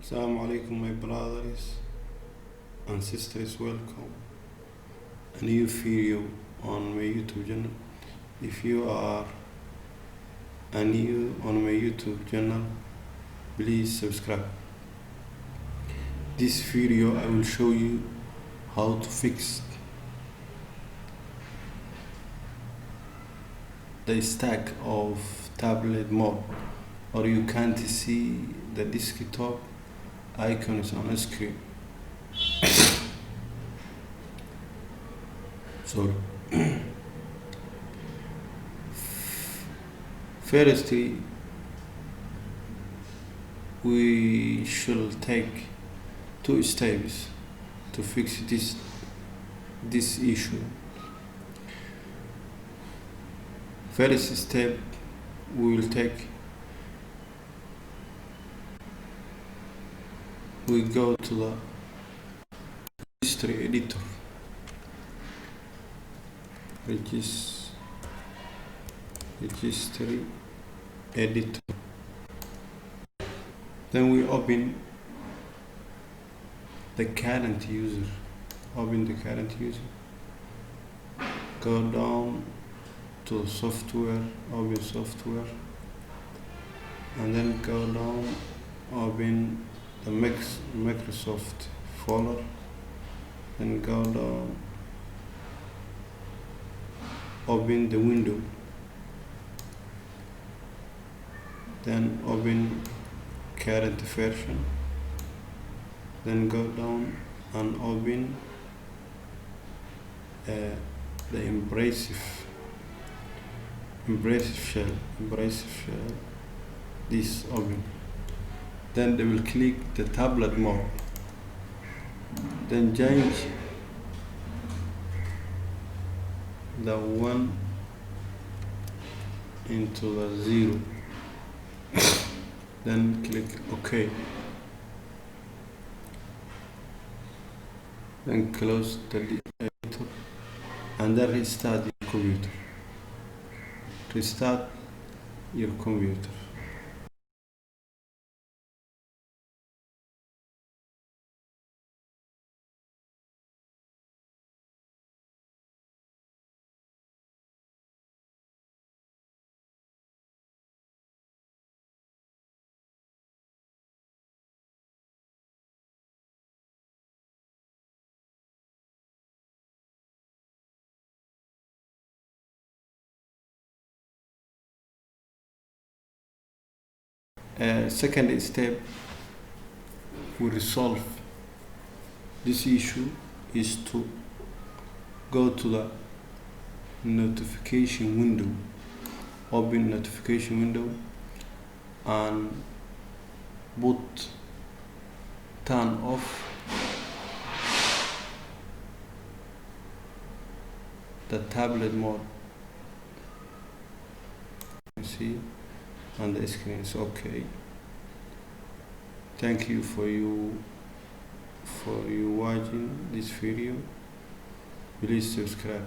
Assalamu alaikum, my brothers and sisters. Welcome a new video on my YouTube channel. If you are new on my YouTube channel, please subscribe. This video I will show you how to fix the stack of tablet mode, or you can't see the desktop icons on the screen. Sorry. Firstly, we should take 2 steps to fix this issue. First step we will take, we go to the registry editor, registry editor. Then we open the current user. Open the current user. Go down to software, open software, and then go down, open the Microsoft folder, and go down, open the window, then open current version, then go down and open the abrasive shell, this open. Then they will click the tablet mode, then change the 1 into the 0, then click OK, then close the editor and then restart your computer. Restart your computer. Second step we resolve this issue is to go to the notification window, open notification window, and turn off the tablet mode. You see, and the screen is okay. Thank you for you watching this video. Please subscribe.